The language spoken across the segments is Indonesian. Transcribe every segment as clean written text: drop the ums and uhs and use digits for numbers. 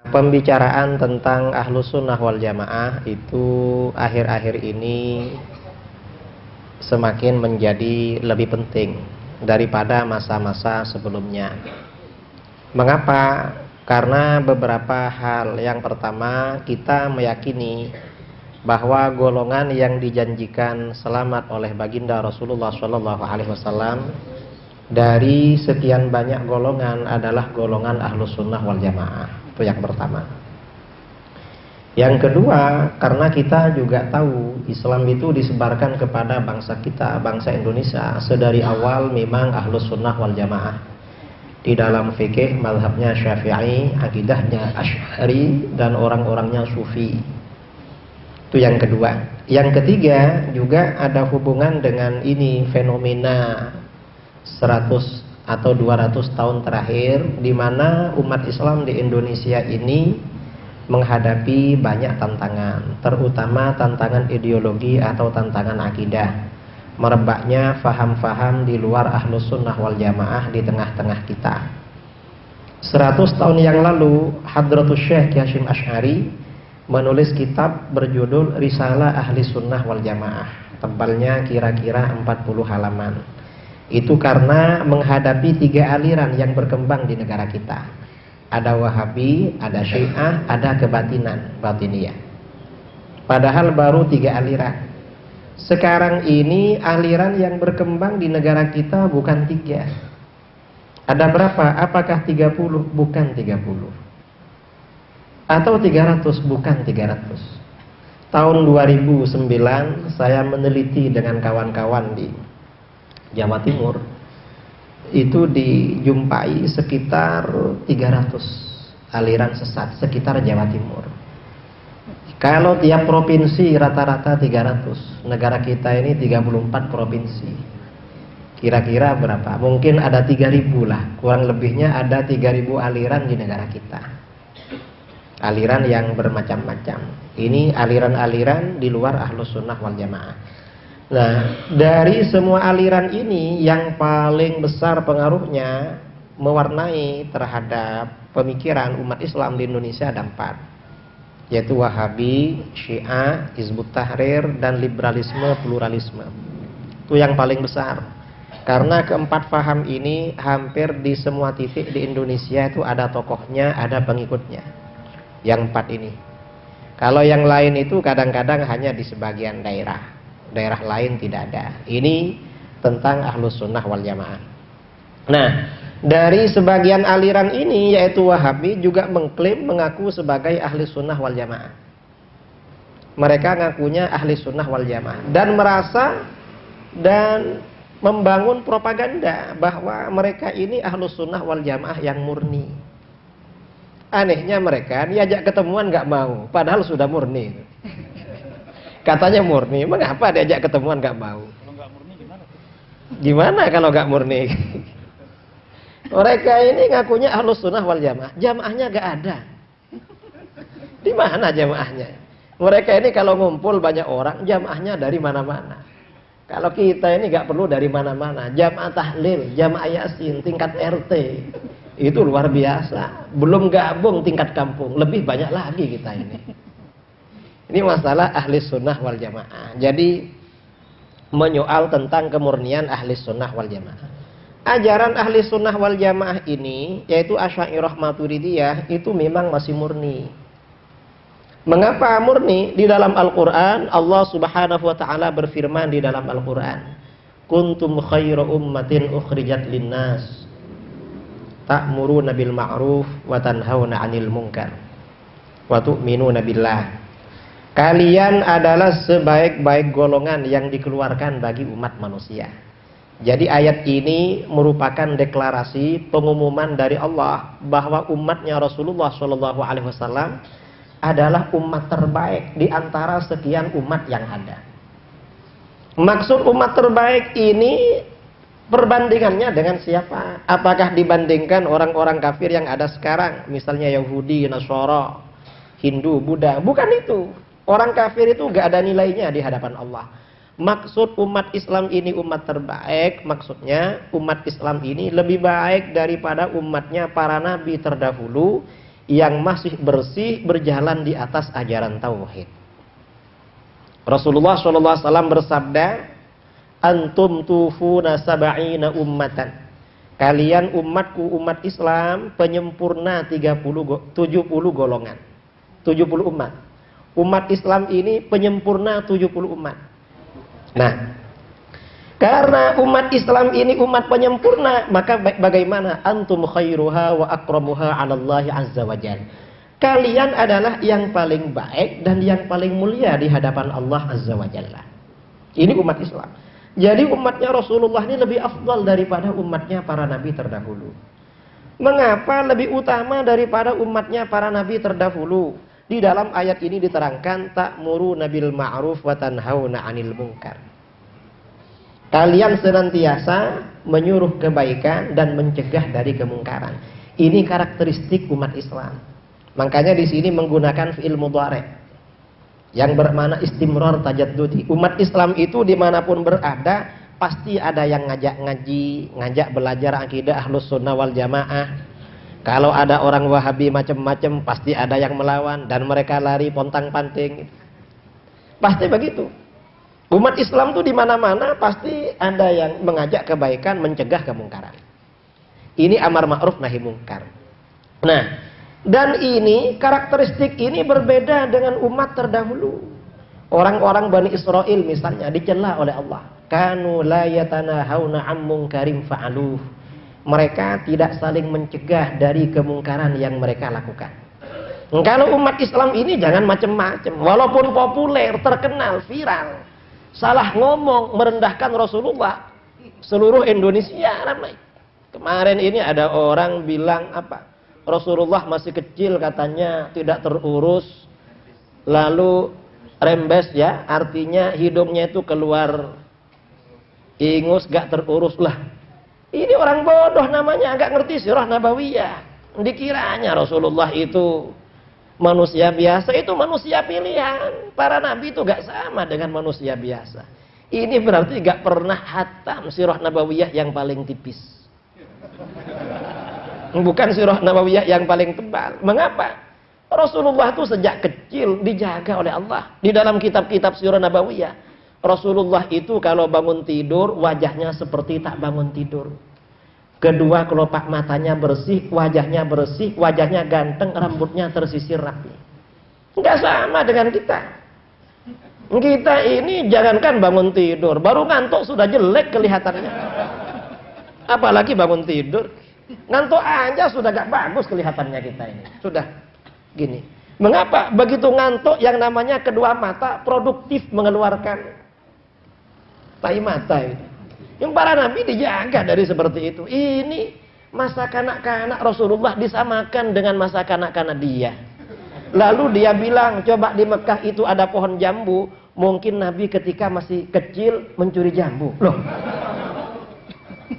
Pembicaraan tentang Ahlus Sunnah wal Jamaah itu akhir-akhir ini semakin menjadi lebih penting daripada masa-masa sebelumnya. Mengapa? Karena beberapa hal. Yang pertama, kita meyakini bahwa golongan yang dijanjikan selamat oleh baginda Rasulullah SAW dari sekian banyak golongan adalah golongan Ahlus Sunnah wal Jamaah. Itu yang pertama. Yang kedua, karena kita juga tahu Islam itu disebarkan kepada bangsa kita, bangsa Indonesia. Sedari awal memang Ahlus Sunnah wal Jamaah. Di dalam fikih mazhabnya Syafi'i, akidahnya Asy'ari, dan orang-orangnya Sufi. Itu yang kedua. Yang ketiga juga ada hubungan dengan ini, fenomena 100 atau 200 tahun terakhir, di mana umat Islam di Indonesia ini menghadapi banyak tantangan, terutama tantangan ideologi atau tantangan akidah. Merebaknya faham-faham di luar Ahlus Sunnah wal Jamaah di tengah-tengah kita. 100 tahun yang lalu, Hadratus Syekh Hasyim Asy'ari menulis kitab berjudul Risalah Ahli Sunnah wal Jamaah. Tebalnya kira-kira 40 halaman. Itu karena menghadapi 3 aliran yang berkembang di negara kita. Ada Wahabi, ada Syiah, ada kebatinan, batiniyah. Padahal baru 3 aliran. Sekarang ini aliran yang berkembang di negara kita bukan 3. Ada berapa? Apakah 30? Bukan 30. Atau 300? Bukan 300. Tahun 2009 saya meneliti dengan kawan-kawan di Jawa Timur, itu dijumpai sekitar 300 aliran sesat sekitar Jawa Timur. Kalau tiap provinsi rata-rata 300, negara kita ini 34 provinsi. Kira-kira berapa? Mungkin ada 3.000 lah, kurang lebihnya ada 3.000 aliran di negara kita. Aliran yang bermacam-macam. Ini aliran-aliran di luar Ahlus Sunnah wal Jamaah. Nah, dari semua aliran ini yang paling besar pengaruhnya mewarnai terhadap pemikiran umat Islam di Indonesia ada 4, yaitu Wahabi, Syiah, Hizbut Tahrir, dan liberalisme pluralisme. Itu yang paling besar. Karena keempat paham ini hampir di semua titik di Indonesia itu ada tokohnya, ada pengikutnya. Yang 4 ini. Kalau yang lain itu kadang-kadang hanya di sebagian daerah. Daerah lain tidak ada. Ini tentang Ahlus Sunnah wal Jamaah. Nah, dari sebagian aliran ini, yaitu Wahabi, juga mengklaim mengaku sebagai Ahli Sunnah wal Jamaah. Mereka ngakunya Ahli Sunnah wal Jamaah dan merasa dan membangun propaganda bahwa mereka ini Ahlus Sunnah wal Jamaah yang murni. Anehnya mereka diajak ketemuan nggak mau, padahal sudah murni. Katanya murni, mengapa diajak ketemuan nggak mau? Kalau nggak murni gimana? Gimana kalau nggak murni? Mereka ini ngakunya Ahlus Sunnah wal Jamaah, jamaahnya nggak ada. Di mana jamaahnya? Mereka ini kalau ngumpul banyak orang, jamaahnya dari mana-mana. Kalau kita ini nggak perlu dari mana-mana, jamaah tahlil, jamaah yasin, tingkat RT, itu luar biasa. Belum gabung tingkat kampung, lebih banyak lagi kita ini. Ini masalah Ahli Sunnah wal Jamaah. Jadi menyoal tentang kemurnian Ahli Sunnah wal Jamaah. Ajaran Ahli Sunnah wal Jamaah ini, yaitu Asy'ariyah Maturidiyah, itu memang masih murni. Mengapa murni? Di dalam Al-Quran, Allah Subhanahu wa Ta'ala berfirman di dalam Al-Quran, Kuntum khairu ummatin ukhrijat linnas, ta'muruna bil ma'ruf wa tanhauna 'anil munkar wa tu'minuna billah. Kalian adalah sebaik-baik golongan yang dikeluarkan bagi umat manusia. Jadi ayat ini merupakan deklarasi pengumuman dari Allah bahwa umatnya Rasulullah SAW adalah umat terbaik di antara sekian umat yang ada. Maksud umat terbaik ini perbandingannya dengan siapa? Apakah dibandingkan orang-orang kafir yang ada sekarang, misalnya Yahudi, Nasara, Hindu, Buddha? Bukan itu. Orang kafir itu gak ada nilainya di hadapan Allah. Maksud umat Islam ini umat terbaik, maksudnya umat Islam ini lebih baik daripada umatnya para nabi terdahulu yang masih bersih berjalan di atas ajaran tauhid. Rasulullah SAW bersabda, antum tufuna sab'ina ummatan. Kalian umatku, umat Islam, penyempurna 70 golongan. 70 umat. Umat Islam ini penyempurna 70 umat. Nah, karena umat Islam ini umat penyempurna, maka bagaimana? Antum khairuha wa akramuha 'ala Allah azza wa jalla. Kalian adalah yang paling baik dan yang paling mulia di hadapan Allah azza wa jalla. Ini umat Islam. Jadi umatnya Rasulullah ini lebih afdal daripada umatnya para nabi terdahulu. Mengapa lebih utama daripada umatnya para nabi terdahulu? Di dalam ayat ini diterangkan, ta'muruna bil ma'ruf wa tanhauna 'anil munkar. Kalian senantiasa menyuruh kebaikan dan mencegah dari kemungkaran. Ini karakteristik umat Islam. Makanya di sini menggunakan fi'il mudhari' yang bermakna istimrar tajaddudi. Umat Islam itu dimanapun berada pasti ada yang ngajak ngaji, ngajak belajar akidah Ahlus Sunnah wal Jamaah. Kalau ada orang Wahabi macam-macam pasti ada yang melawan dan mereka lari pontang-panting. Pasti begitu. Umat Islam tuh di mana-mana pasti ada yang mengajak kebaikan, mencegah kemungkaran. Ini amar ma'ruf nahi mungkar. Nah, dan ini karakteristik ini berbeda dengan umat terdahulu. Orang-orang Bani Israel misalnya dicela oleh Allah. Kanu la yatanahawna 'an munkarin fa'aluh. Mereka tidak saling mencegah dari kemungkaran yang mereka lakukan. Kalau umat Islam ini jangan macam-macam. Walaupun populer, terkenal, viral, salah ngomong, merendahkan Rasulullah, seluruh Indonesia ramai. Kemarin ini ada orang bilang apa? Rasulullah masih kecil katanya, tidak terurus, lalu rembes ya, artinya hidungnya itu keluar ingus, gak terurus lah. Ini orang bodoh namanya, gak ngerti sirah nabawiyah. Dikiranya Rasulullah itu manusia biasa, itu manusia pilihan. Para nabi itu gak sama dengan manusia biasa. Ini berarti gak pernah hatam sirah nabawiyah yang paling tipis. Bukan sirah nabawiyah yang paling tebal. Mengapa? Rasulullah itu sejak kecil dijaga oleh Allah. Di dalam kitab-kitab sirah nabawiyah, Rasulullah itu kalau bangun tidur wajahnya seperti tak bangun tidur. Kedua kelopak matanya bersih, wajahnya ganteng, rambutnya tersisir rapi. Enggak sama dengan kita. Kita ini jangankan bangun tidur, baru ngantuk sudah jelek kelihatannya. Apalagi bangun tidur. Ngantuk aja sudah gak bagus kelihatannya kita ini. Sudah gini. Mengapa? Begitu ngantuk yang namanya kedua mata produktif mengeluarkan tai mata itu. Yang para nabi dijaga dari seperti itu. Ini masa kanak-kanak Rasulullah disamakan dengan masa kanak-kanak dia. Lalu dia bilang, coba di Mekah itu ada pohon jambu. Mungkin Nabi ketika masih kecil mencuri jambu. Loh.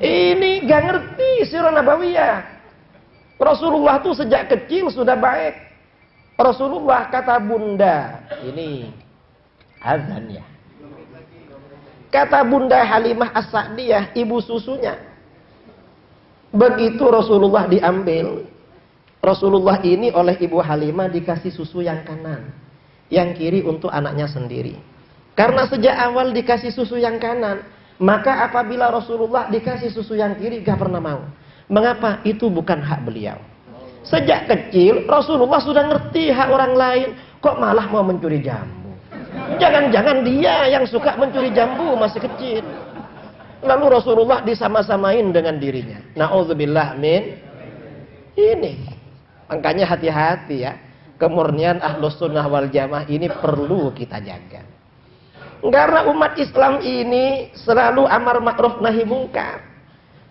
Ini gak ngerti sirah nabawiyah. Rasulullah tuh sejak kecil sudah baik. Rasulullah kata bunda, ini azan ya. Kata bunda Halimah As-Sa'diyah, ibu susunya. Begitu Rasulullah diambil, Rasulullah ini oleh ibu Halimah dikasih susu yang kanan, yang kiri untuk anaknya sendiri. Karena sejak awal dikasih susu yang kanan, maka apabila Rasulullah dikasih susu yang kiri gak pernah mau. Mengapa? Itu bukan hak beliau. Sejak kecil Rasulullah sudah ngerti hak orang lain, kok malah mau mencuri jambu. Jangan-jangan dia yang suka mencuri jambu masih kecil. Lalu Rasulullah disama-samain dengan dirinya. Na'udzubillah min. Ini. Makanya hati-hati ya. Kemurnian Ahlus Sunnah wal Jamaah ini perlu kita jaga. Karena umat Islam ini selalu amar ma'ruf nahi mungkar.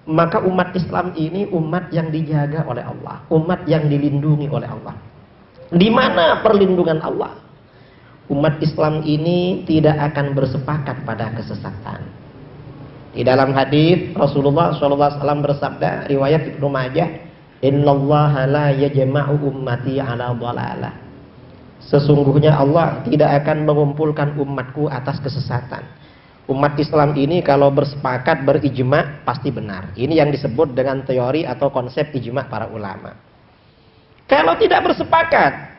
Maka umat Islam ini umat yang dijaga oleh Allah, umat yang dilindungi oleh Allah. Di mana perlindungan Allah? Umat Islam ini tidak akan bersepakat pada kesesatan. Di dalam hadis Rasulullah SAW bersabda, riwayat Ibnu Majah, "Innallaha la yajma'u ummati 'ala dhalalah." Sesungguhnya Allah tidak akan mengumpulkan umatku atas kesesatan. Umat Islam ini kalau bersepakat berijma pasti benar. Ini yang disebut dengan teori atau konsep ijma para ulama. Kalau tidak bersepakat,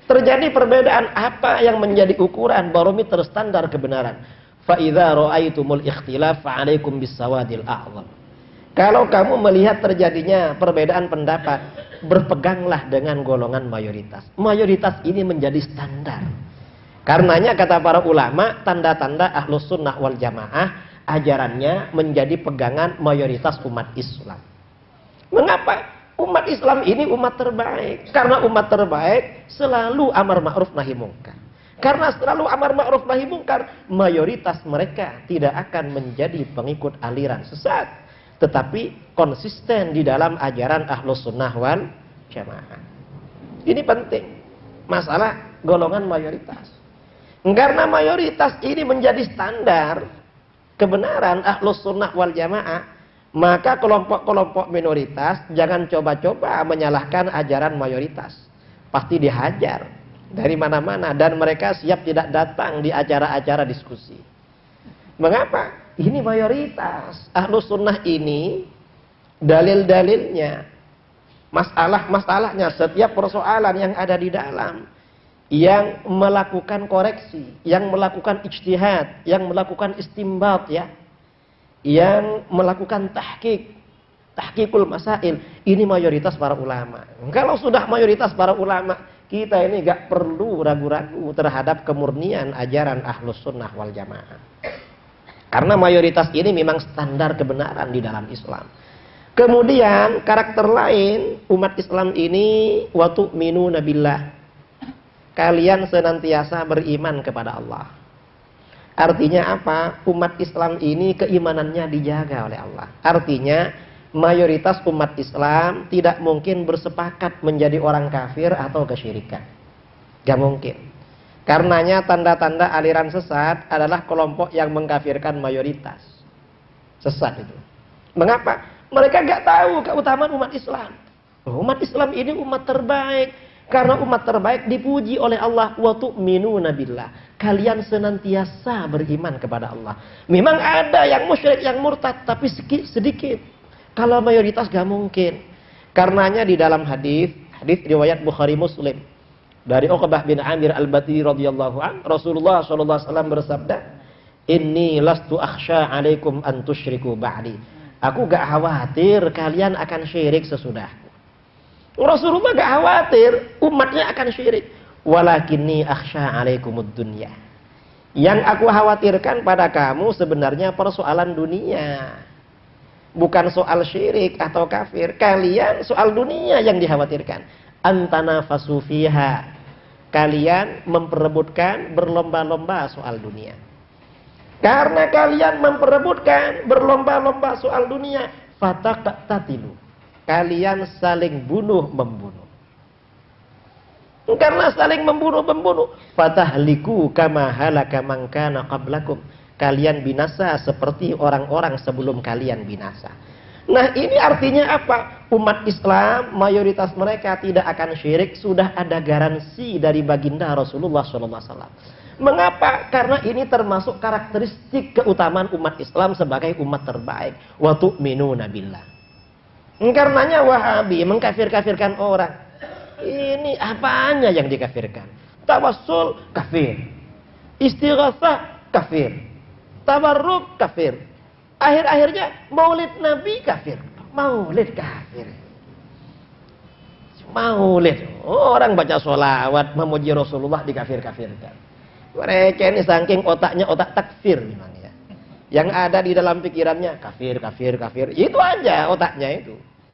terjadi perbedaan, apa yang menjadi ukuran barometer standar kebenaran? Fa idza ra'aitumul ikhtilaf fa'alaikum bis-sawadil a'zam. Kalau kamu melihat terjadinya perbedaan pendapat, berpeganglah dengan golongan mayoritas. Mayoritas ini menjadi standar. Karenanya kata para ulama, tanda-tanda Ahlus Sunnah wal Jamaah, ajarannya menjadi pegangan mayoritas umat Islam. Mengapa? Umat Islam ini umat terbaik. Karena umat terbaik selalu amar ma'ruf nahi mungkar. Karena selalu amar ma'ruf nahi mungkar, mayoritas mereka tidak akan menjadi pengikut aliran sesat, tetapi konsisten di dalam ajaran Ahlus Sunnah wal Jamaah. Ini penting. Masalah golongan mayoritas. Karena mayoritas ini menjadi standar kebenaran Ahlus Sunnah wal Jamaah, maka kelompok-kelompok minoritas jangan coba-coba menyalahkan ajaran mayoritas. Pasti dihajar dari mana-mana, dan mereka siap tidak datang di acara-acara diskusi. Mengapa? Ini mayoritas. Ahlus Sunnah ini dalil-dalilnya, masalah-masalahnya, setiap persoalan yang ada di dalam, yang melakukan koreksi, yang melakukan ijtihad, yang melakukan istimbat, yang melakukan tahqiqul masail, ini mayoritas para ulama. Kalau sudah mayoritas para ulama, kita ini gak perlu ragu-ragu terhadap kemurnian ajaran Ahlus Sunnah wal Jamaah. Karena mayoritas ini memang standar kebenaran di dalam Islam. Kemudian karakter lain umat Islam ini, wa tu'minuna billah, kalian senantiasa beriman kepada Allah. Artinya apa? Umat Islam ini keimanannya dijaga oleh Allah. Artinya mayoritas umat Islam tidak mungkin bersepakat menjadi orang kafir atau kesyirikan. Gak mungkin. Karenanya tanda-tanda aliran sesat adalah kelompok yang mengkafirkan mayoritas. Sesat itu. Mengapa? Mereka gak tahu keutamaan umat Islam. Umat Islam ini umat terbaik. Karena umat terbaik dipuji oleh Allah, wa tu'minuna billah. Kalian senantiasa beriman kepada Allah. Memang ada yang musyrik, yang murtad, tapi sedikit. Kalau mayoritas gak mungkin. Karenanya di dalam hadis riwayat Bukhari Muslim dari Uqbah bin Amir Al-Badri radhiyallahu an, Rasulullah sallallahu alaihi wasallam bersabda, "Inni lastu akhsha 'alaikum an tusyriku ba'di." Aku gak khawatir kalian akan syirik sesudahku. Rasulullah gak khawatir umatnya akan syirik. Walakinni akhsha 'alaikumud dunya. Yang aku khawatirkan pada kamu sebenarnya persoalan dunia. Bukan soal syirik atau kafir. Kalian soal dunia yang dikhawatirkan. Antanafasu fiha. Kalian memperebutkan, berlomba-lomba soal dunia. Karena kalian memperebutkan, berlomba-lomba soal dunia, fataqtatilu. Kalian saling bunuh-membunuh. Karena saling membunuh-membunuh, fatahliku kama halaka man kana qablakum. Kalian binasa seperti orang-orang sebelum kalian binasa. Nah, ini artinya apa? Umat Islam mayoritas mereka tidak akan syirik, sudah ada garansi dari baginda Rasulullah SAW. Mengapa? Karena ini termasuk karakteristik keutamaan umat Islam sebagai umat terbaik. Wa tu'minuna billah. Karenanya Wahabi mengkafir-kafirkan orang. Ini apanya yang dikafirkan? Tawassul kafir, istighatsah kafir, tabarruk kafir. Akhir-akhirnya maulid Nabi kafir. Maulid kafir. Maulid. Orang baca sholawat memuji Rasulullah dikafir-kafirkan. Mereka ini saking otaknya otak takfir memang ya. Yang ada di dalam pikirannya kafir, kafir, kafir. Itu aja otaknya itu.